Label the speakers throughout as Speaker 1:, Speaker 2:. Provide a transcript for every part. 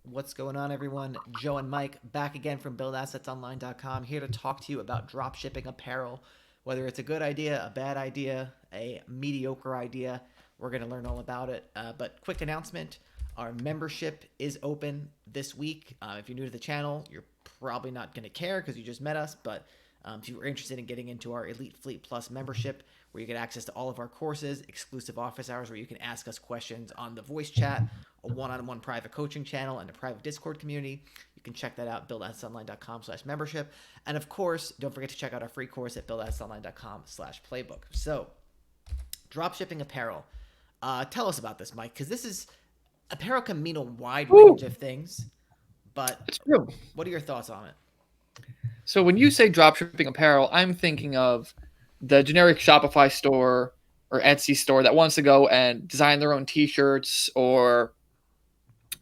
Speaker 1: What's going on, everyone? Joe and Mike back again from buildassetsonline.com, here to talk to you about dropshipping apparel. Whether it's a good idea, a bad idea, a mediocre idea, we're going to learn all about it. But quick announcement, our membership is open this week. If you're new to the channel, you're probably not going to care because you just met us, but if you are interested in getting into our Elite Fleet Plus membership, where you get access to all of our courses, exclusive office hours where you can ask us questions on the voice chat, a one-on-one private coaching channel, and a private Discord community, you can check that out, buildassetsonline.com/membership. And of course, don't forget to check out our free course at buildassetsonline.com/playbook. So, dropshipping apparel. Tell us about this, Mike, because apparel can mean a wide range of things, but
Speaker 2: It's true.
Speaker 1: what are your thoughts on it?
Speaker 2: So when you say dropshipping apparel, I'm thinking of the generic Shopify store or Etsy store that wants to go and design their own t-shirts or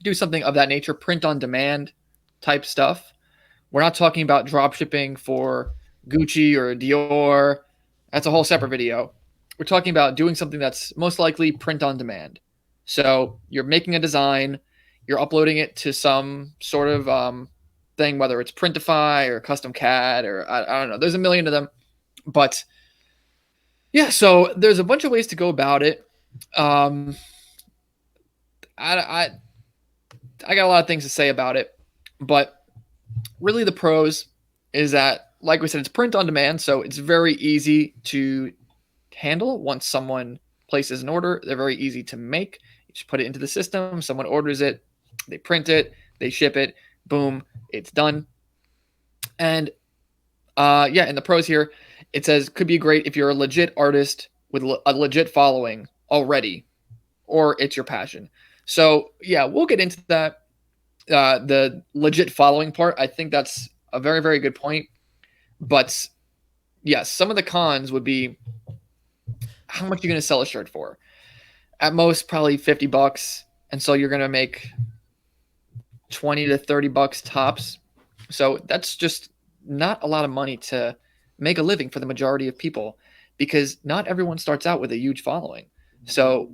Speaker 2: do something of that nature, print on demand type stuff. We're not talking about dropshipping for Gucci or Dior. That's a whole separate video. We're talking about doing something that's most likely print on demand. So you're making a design, you're uploading it to some sort of thing, whether it's Printify or Custom CAD or I don't know. There's a million of them, but yeah. So there's a bunch of ways to go about it. Um, I I got a lot of things to say about it, but really the pros is that, like we said, it's print on demand, so it's very easy to handle once someone places an order. They're very easy to make. You just put it into the system, someone orders it, they print it, they ship it, boom, it's done. And yeah, in the pros here, it says could be great if you're a legit artist with a legit following already, or it's your passion. So yeah, we'll get into that. The legit following part, I think that's a very, very good point. But yes, some of the cons would be how much you're going to sell a shirt for. At most, probably $50, and so you're going to make 20 to $30 tops. So that's just not a lot of money to make a living for the majority of people, because not everyone starts out with a huge following. So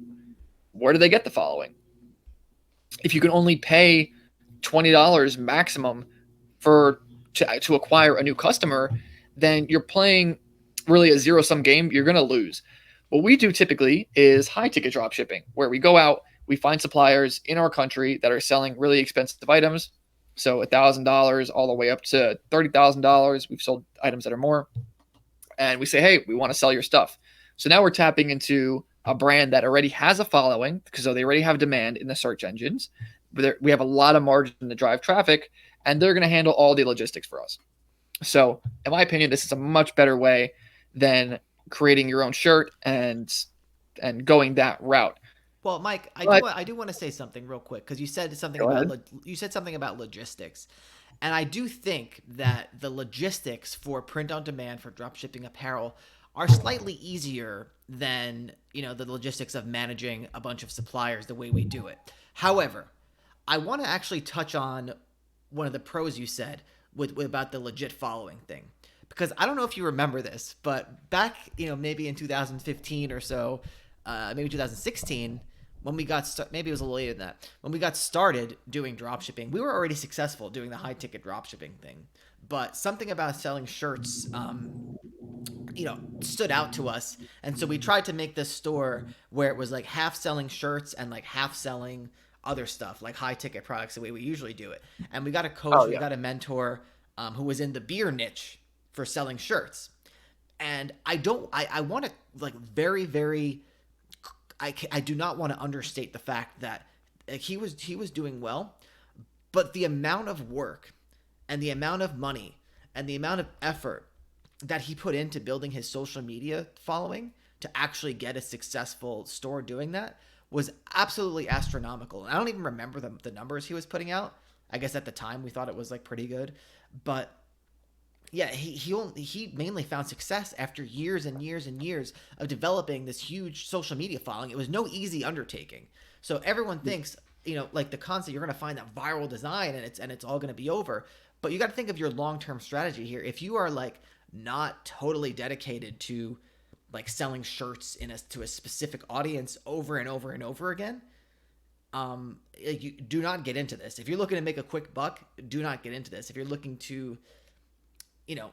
Speaker 2: where do they get the following? If you can only pay $20 maximum to acquire a new customer, then you're playing really a zero sum game. You're going to lose. What we do typically is high ticket drop shipping, where we go out, we find suppliers in our country that are selling really expensive items. So $1,000 all the way up to $30,000. We've sold items that are more. And we say, hey, we want to sell your stuff. So now we're tapping into a brand that already has a following, because they already have demand in the search engines. We have a lot of margin to drive traffic, and they're going to handle all the logistics for us. So in my opinion, this is a much better way than creating your own shirt and going that route.
Speaker 1: Well, Mike,
Speaker 2: But
Speaker 1: I do want to say something real quick because
Speaker 2: go ahead.
Speaker 1: you said something about logistics, and I do think that the logistics for print on demand for dropshipping apparel are slightly easier than the logistics of managing a bunch of suppliers the way we do it. However, I want to actually touch on one of the pros you said with about the legit following thing, because I don't know if you remember this, but back maybe in 2015 or so, maybe 2016, when we got maybe it was a little later than that, when we got started doing drop shipping, we were already successful doing the high ticket drop shipping thing, but something about selling shirts stood out to us, and so we tried to make this store where it was like half selling shirts and like half selling other stuff like high ticket products the way we usually do it. And we got a coach,
Speaker 2: Oh
Speaker 1: we
Speaker 2: yeah.
Speaker 1: got a mentor who was in the beer niche for selling shirts. And I want to like very, very, I do not want to understate the fact that he was doing well, but the amount of work and the amount of money and the amount of effort that he put into building his social media following to actually get a successful store doing that was absolutely astronomical. And I don't even remember the numbers he was putting out. I guess at the time we thought it was like pretty good, but yeah, he mainly found success after years and years and years of developing this huge social media following. It was no easy undertaking. So everyone thinks, like the concept, you're going to find that viral design and it's all going to be over. But you got to think of your long-term strategy here. If you are like not totally dedicated to like selling shirts to a specific audience over and over and over again, You do not get into this. If you're looking to make a quick buck, do not get into this. If you're looking to, you know,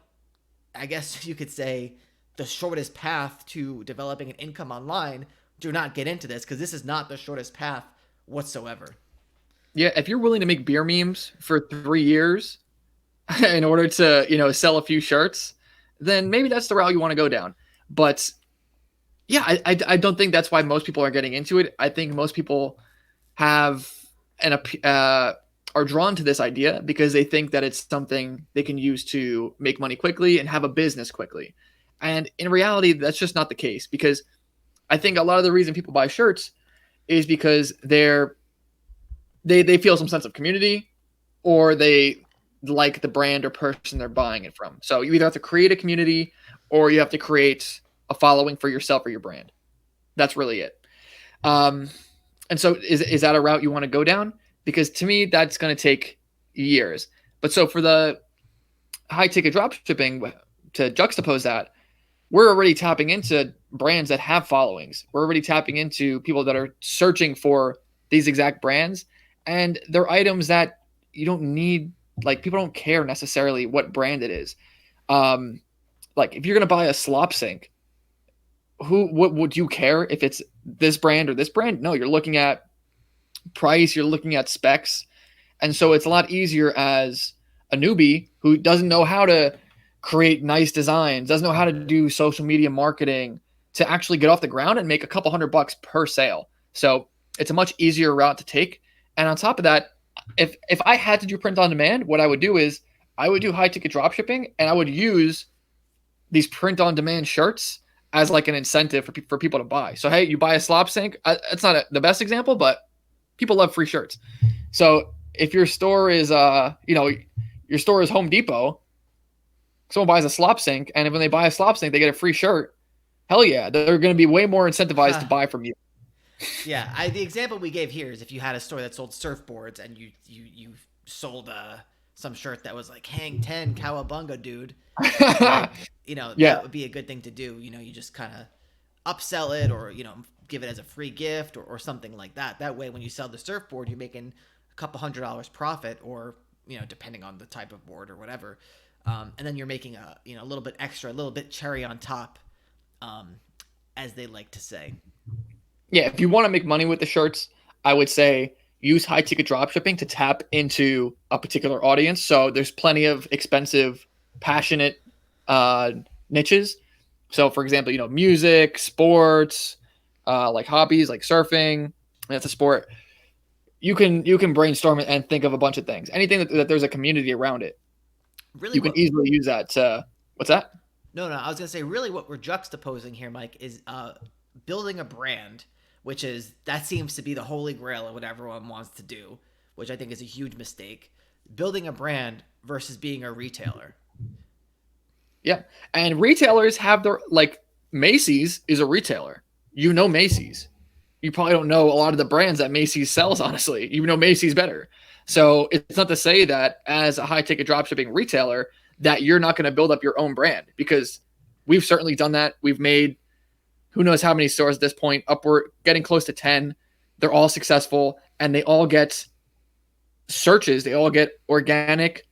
Speaker 1: I guess you could say the shortest path to developing an income online, do not get into this because this is not the shortest path whatsoever.
Speaker 2: Yeah, if you're willing to make beer memes for 3 years in order to, sell a few shirts, then maybe that's the route you want to go down. But yeah, I don't think that's why most people are getting into it. I think most people have an are drawn to this idea because they think that it's something they can use to make money quickly and have a business quickly. And in reality, that's just not the case, because I think a lot of the reason people buy shirts is because they feel some sense of community, or they like the brand or person they're buying it from. So you either have to create a community or you have to create a following for yourself or your brand. That's really it. Um, and so is that a route you want to go down? Because to me, that's going to take years. But so for the high ticket drop shipping, to juxtapose that, we're already tapping into brands that have followings. We're already tapping into people that are searching for these exact brands, and they're items that you don't need. Like, people don't care necessarily what brand it is. Um, like, if you're gonna buy a slop sink, what would you care if it's this brand or this brand? No, you're looking at price, you're looking at specs, and so it's a lot easier as a newbie who doesn't know how to create nice designs, doesn't know how to do social media marketing, to actually get off the ground and make a couple $100 per sale. So it's a much easier route to take. And on top of that, if I had to do print on demand, what I would do is I would do high ticket drop shipping, and I would use these print on demand shirts as like an incentive for people to buy. So, hey, you buy a slop sink. It's not the best example, but people love free shirts. So if your store is, your store is Home Depot, someone buys a slop sink, and when they buy a slop sink, they get a free shirt. Hell yeah, they're going to be way more incentivized to buy from you.
Speaker 1: Yeah, the example we gave here is if you had a store that sold surfboards and you sold some shirt that was like hang 10 cowabunga dude, like,
Speaker 2: Yeah.
Speaker 1: that would be a good thing to do. You just kind of upsell it, or give it as a free gift, or something like that. That way when you sell the surfboard, you're making a couple $100 profit, or depending on the type of board or whatever. And then you're making a little bit extra, a little bit cherry on top, as they like to say.
Speaker 2: Yeah, if you want to make money with the shirts, I would say use high ticket drop shipping to tap into a particular audience. So there's plenty of expensive, passionate niches. So for example, music, sports, like hobbies, like surfing. That's a sport. You can brainstorm and think of a bunch of things. Anything that there's a community around it,
Speaker 1: Really,
Speaker 2: you can
Speaker 1: what?
Speaker 2: easily use that to. What's that?
Speaker 1: No, no. I was gonna say, really, what we're juxtaposing here, Mike, is building a brand, which is that seems to be the holy grail of what everyone wants to do, which I think is a huge mistake. Building a brand versus being a retailer.
Speaker 2: Yeah. And retailers have their, like, Macy's is a retailer. Macy's. You probably don't know a lot of the brands that Macy's sells, honestly. You know Macy's better. So it's not to say that as a high ticket dropshipping retailer that you're not going to build up your own brand, because we've certainly done that. We've made who knows how many stores at this point, upward, getting close to 10. They're all successful, and they all get searches. They all get organic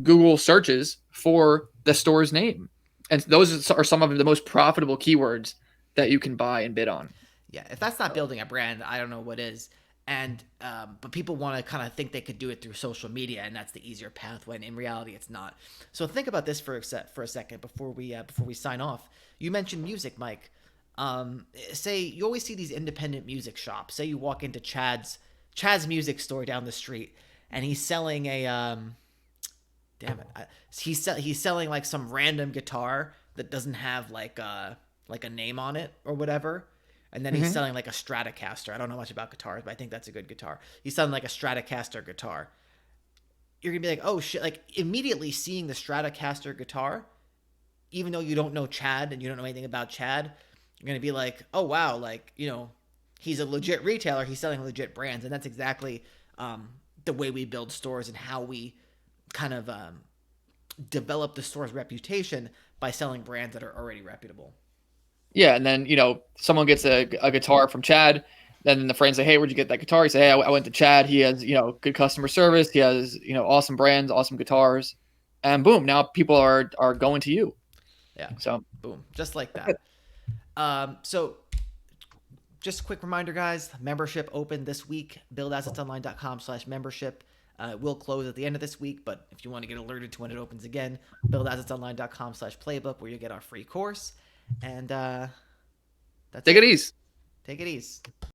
Speaker 2: Google searches for the store's name. And those are some of the most profitable keywords that you can buy and bid on.
Speaker 1: Yeah, if that's not building a brand, I don't know what is. And but people want to kind of think they could do it through social media, and that's the easier path. When in reality, it's not. So think about this for a second before we sign off. You mentioned music, Mike. Say you always see these independent music shops. Say you walk into Chad's music store down the street, and he's selling a damn it, he's selling like some random guitar that doesn't have like a name on it or whatever. And then he's selling like a Stratocaster. I don't know much about guitars, but I think that's a good guitar. He's selling like a Stratocaster guitar. You're gonna be like, oh shit! Like immediately seeing the Stratocaster guitar, even though you don't know Chad and you don't know anything about Chad, you're gonna be like, oh wow, like he's a legit retailer. He's selling legit brands, and that's exactly the way we build stores and how we kind of develop the store's reputation by selling brands that are already reputable.
Speaker 2: Yeah, and then someone gets a guitar from Chad. Then the friends say, "Hey, where'd you get that guitar?" You say, "Hey, I went to Chad. He has good customer service. He has awesome brands, awesome guitars." And boom, now people are going to you.
Speaker 1: Yeah.
Speaker 2: So
Speaker 1: Boom. Just like that. So just a quick reminder, guys, membership open this week. buildassetsonline.com/membership. It will close at the end of this week, but if you want to get alerted to when it opens again, buildassetsonline.com/playbook, where you get our free course. And that's
Speaker 2: take it
Speaker 1: it.
Speaker 2: easy.
Speaker 1: Take it easy.